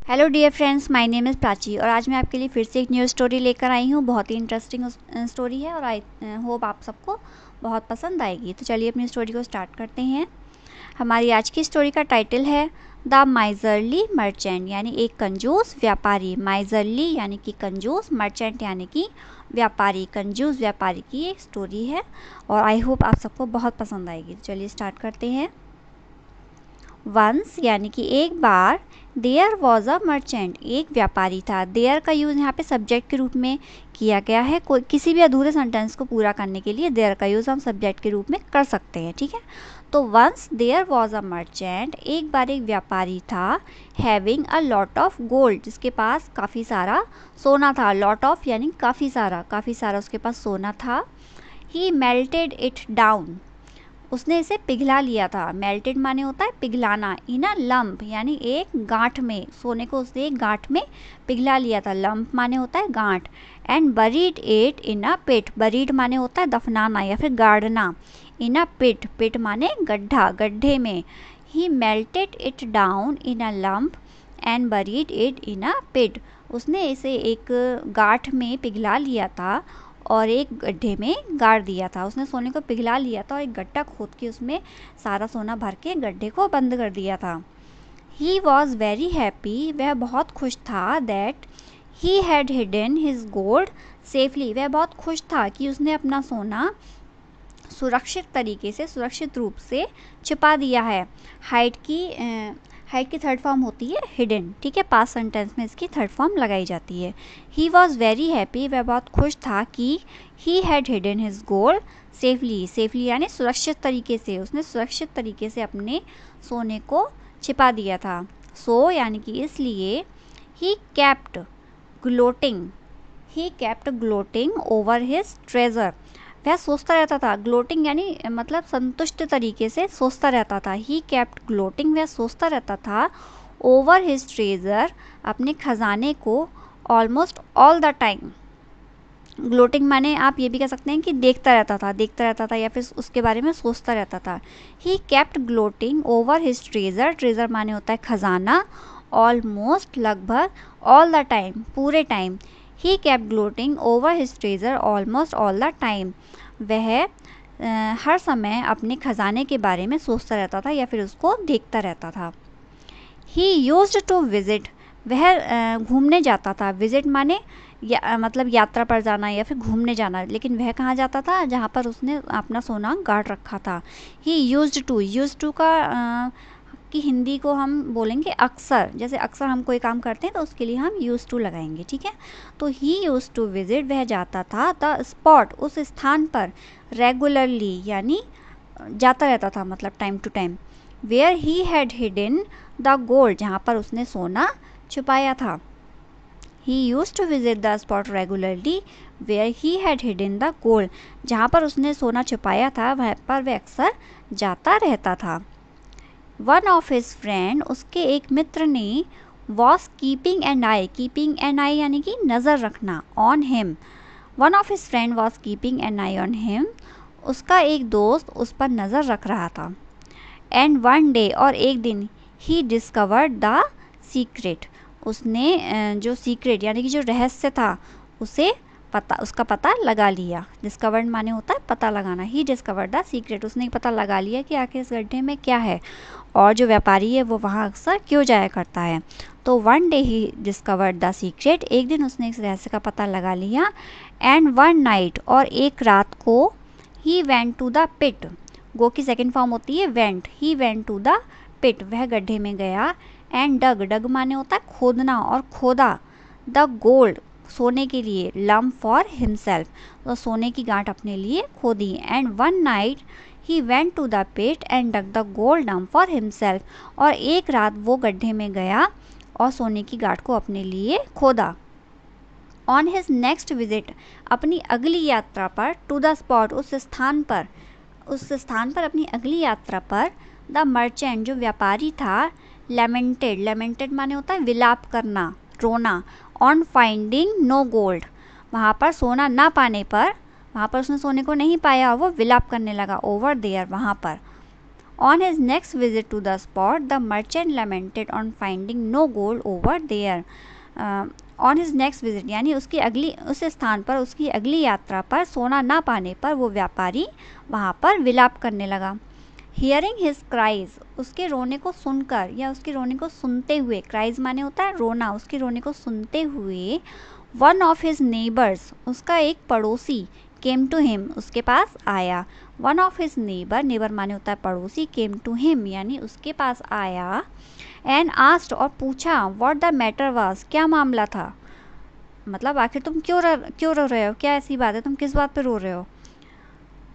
Hello dear friends, my name is Prachi और आज मैं आपके लिए फिर से एक न्यू स्टोरी लेकर आई हूँ। बहुत ही इंटरेस्टिंग स्टोरी है और आई होप आप सबको बहुत पसंद आएगी। तो चलिए अपनी स्टोरी को स्टार्ट करते हैं। हमारी आज की स्टोरी का टाइटल है द माइजरली मर्चेंट, यानी एक कंजूस व्यापारी। माइजरली यानी कि कंजूस, मर्चेंट यानी कि व्यापारी, कंजूस व्यापारी की एक स्टोरी है और आई होप आप सबको बहुत पसंद आएगी। तो चलिए स्टार्ट करते हैं। वंस यानी कि एक बार, देयर वॉज अ मर्चेंट, एक व्यापारी था। देयर का यूज़ यहाँ पे सब्जेक्ट के रूप में किया गया है। कोई किसी भी अधूरे सेंटेंस को पूरा करने के लिए देयर का यूज़ हम सब्जेक्ट के रूप में कर सकते हैं, ठीक है। तो once there was a merchant, एक बार एक व्यापारी था। Having a lot of gold, जिसके पास काफ़ी सारा सोना था। लॉट ऑफ यानी काफ़ी सारा उसके पास सोना था। ही मेल्टेड इट डाउन, उसने इसे पिघला लिया था। मेल्टेड माने होता है पिघलाना। इन अ लंप यानी एक गांठ में, सोने को उसने एक गांठ में पिघला लिया था। लंप माने होता है गांठ। And buried it in a pit, buried माने होता है दफनाना या फिर गाड़ना। इन अ पिट, पिट माने गड्ढा, गड्ढे में। He melted it down in a lump and buried it in a pit, उसने इसे एक गांठ में पिघला लिया था और एक गड्ढे में गाड़ दिया था। उसने सोने को पिघला लिया था और एक गड्ढा खोद के उसमें सारा सोना भर के गड्ढे को बंद कर दिया था। ही वॉज वेरी हैप्पी, वह बहुत खुश था। That he had hidden his gold safely, वह बहुत खुश था कि उसने अपना सोना सुरक्षित तरीके से, सुरक्षित रूप से छिपा दिया है। हाइड की थर्ड फॉर्म होती है हिडन, ठीक है। पास्ट सेंटेंस में इसकी थर्ड फॉर्म लगाई जाती है। ही वॉज वेरी हैप्पी, वह बहुत खुश था कि ही had hidden his gold safely, safely यानी सुरक्षित तरीके से, उसने सुरक्षित तरीके से अपने सोने को छिपा दिया था। सो यानी कि इसलिए he kept gloating, he kept gloating over his treasure, वह सोचता रहता था। ग्लोटिंग यानी मतलब संतुष्ट तरीके से सोचता रहता था। ही केप्ट ग्लोटिंग, वह सोचता रहता था। ओवर हिज ट्रेजर, अपने खजाने को। Almost all the time, gloating माने आप ये भी कह सकते हैं कि देखता रहता था या फिर उसके बारे में सोचता रहता था। He kept gloating over his treasure, treasure माने होता है खजाना। ऑलमोस्ट लगभग, ऑल द टाइम पूरे time. He kept gloating over his treasure almost all the time, वह हर समय अपने खजाने के बारे में सोचता रहता था या फिर उसको देखता रहता था। ही यूज्ड टू विजिट, वह घूमने जाता था। विजिट माने मतलब यात्रा पर जाना या फिर घूमने जाना। लेकिन वह कहाँ जाता था? जहाँ पर उसने अपना सोना गाड़ रखा था। ही यूज्ड टू का कि हिंदी को हम बोलेंगे अक्सर। जैसे अक्सर हम कोई काम करते हैं तो उसके लिए हम यूज टू लगाएंगे, ठीक है। तो ही यूज टू विजिट, वह जाता था। द स्पॉट, उस स्थान पर। रेगुलरली यानी जाता रहता था, मतलब time to time. Where he had hidden the gold, जहाँ पर उसने सोना छुपाया था। He use to visit the spot regularly where he had hidden the gold, जहाँ पर उसने सोना छुपाया था वहाँ पर वह अक्सर जाता रहता था। वन ऑफ हिज फ्रेंड, उसके एक मित्र ने, was keeping an eye, keeping an eye यानी कि नज़र रखना, on him. One of his friend was keeping an eye on him, उसका एक दोस्त उस पर नज़र रख रहा था। एंड वन डे, और एक दिन, ही डिस्कवर्ड द सीक्रेट, उसने जो सीक्रेट यानी कि जो रहस्य था उसका पता लगा लिया। डिस्कवर्ड माने होता है पता लगाना। ही डिस्कवर्ड द सीक्रेट, उसने पता लगा लिया कि आखिर इस गड्ढे में क्या है और जो व्यापारी है वो वहाँ अक्सर क्यों जाया करता है। तो one day he discovered the secret, एक दिन उसने इस रहस्य का पता लगा लिया। एंड वन नाइट, और एक रात को, he went to the pit, go की सेकेंड फॉर्म होती है went. He went to the pit, वह गड्ढे में गया। एंड डग, डग माने होता है खोदना, और खोदा। द गोल्ड, सोने के लिए। लम फॉर हिमसेल्फ, तो सोने की गांठ अपने लिए खोदी। And one night he went to the pit and dug the gold lump for himself, और एक रात वो गड्ढे में गया और सोने की गांठ को अपने लिए खोदा। ऑन हिज नेक्स्ट विजिट, अपनी अगली यात्रा पर। टू द स्पॉट, उस स्थान पर अपनी अगली यात्रा पर। द मर्चेंट, जो व्यापारी था। लेमेंटेड, लेमेंटेड माने होता है विलाप करना, रोना। ऑन फाइंडिंग नो गोल्ड, वहाँ पर सोना ना पाने पर, वहाँ पर उसने सोने को नहीं पाया और वो विलाप करने लगा। ओवर देयर, वहाँ पर। On his next visit to the spot the merchant lamented on finding no gold over there. On his next visit यानी उसकी अगली उस स्थान पर उसकी अगली यात्रा पर सोना ना पाने पर वो व्यापारी वहाँ पर विलाप करने लगा। हियरिंग हिज क्राइज, उसके रोने को सुनकर या उसके रोने को सुनते हुए, क्राइज माने होता है रोना, उसके रोने को सुनते हुए वन ऑफ हिज नेबर्स, उसका एक पड़ोसी, केम टू हिम, उसके पास आया। One of his neighbour, neighbour माने होता है पड़ोसी, केम टू हिम यानी उसके पास आया। एंड आस्क्ड, और पूछा, व्हाट द मैटर वाज, क्या मामला था, मतलब आखिर तुम क्यों रो रहे हो, क्या ऐसी बात है, तुम किस बात पे रो रहे हो।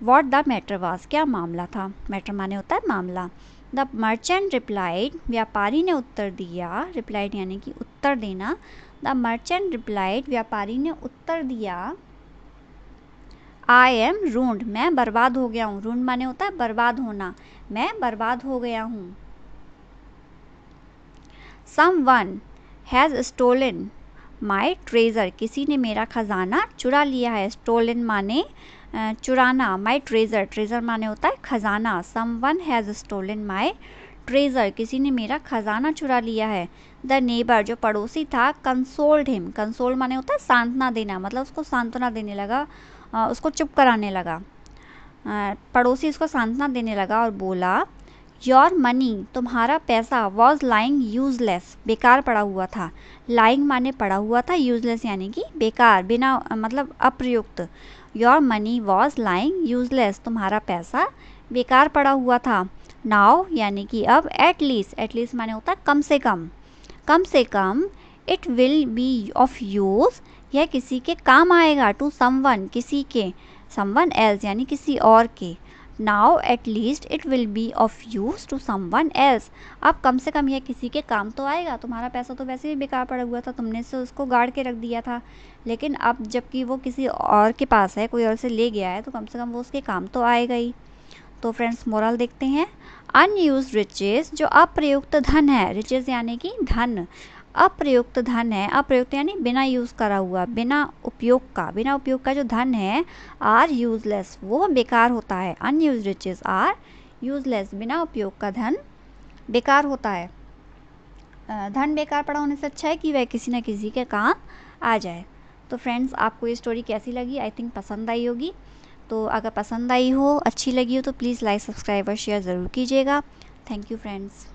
वॉट द मैटर वाज, क्या मामला था, मैटर माने होता है मामला। द मर्चेंट रिप्लाइड, व्यापारी ने उत्तर दिया, रिप्लाइड यानी कि उत्तर देना। द मर्चेंट रिप्लाइड, व्यापारी ने उत्तर दिया, आई एम रूंड, मैं बर्बाद हो गया हूँ। रूंड माने होता है बर्बाद होना, मैं बर्बाद हो गया हूँ। Someone has stolen my treasure, किसी ने मेरा खजाना चुरा लिया है। स्टोलन माने चुराना, माई ट्रेजर, ट्रेजर माने होता है खजाना। Someone has stolen my treasure, किसी ने मेरा खजाना चुरा लिया है। द नेबर, जो पड़ोसी था, कंसोल्ड हिम, कंसोल माने होता है सांत्वना देना, मतलब उसको सांत्वना देने लगा, उसको चुप कराने लगा। पड़ोसी उसको सांत्वना देने लगा और बोला, योर मनी, तुम्हारा पैसा, वॉज लाइंग यूजलेस, बेकार पड़ा हुआ था। लाइंग माने पड़ा हुआ था, यूजलेस यानी कि बेकार, बिना मतलब अप्रयुक्त। Your money was lying useless, तुम्हारा पैसा बेकार पड़ा हुआ था। नाउ यानी कि अब, एटलीस्ट माने होता है कम से कम, it will be of use, यह किसी के काम आएगा। टू समवन, किसी के, समवन एल्स यानी किसी और के। Now at least it will be of use to someone else, अब कम से कम यह किसी के काम तो आएगा। तुम्हारा पैसा तो वैसे भी बेकार पड़ा हुआ था, तुमने से उसको गाड़ के रख दिया था, लेकिन अब जबकि वो किसी और के पास है, कोई और से ले गया है, तो कम से कम वो उसके काम तो आएगा ही। तो फ्रेंड्स मोरल देखते हैं, अनयूज रिचेज, जो अप्रयुक्त धन है, रिचेज यानी कि धन, अप्रयुक्त धन है, अप्रयुक्त यानी बिना यूज़ करा हुआ, बिना उपयोग का जो धन है, आर यूजलेस, वो बेकार होता है। अनयूज रिचेज आर यूजलेस, बिना उपयोग का धन बेकार होता है। धन बेकार पड़ा होने से अच्छा है कि वह किसी न किसी के काम आ जाए। तो फ्रेंड्स आपको ये स्टोरी कैसी लगी, आई थिंक पसंद आई होगी। तो अगर पसंद आई हो, अच्छी लगी हो, तो प्लीज़ लाइक, सब्सक्राइब और शेयर ज़रूर कीजिएगा। Thank you friends.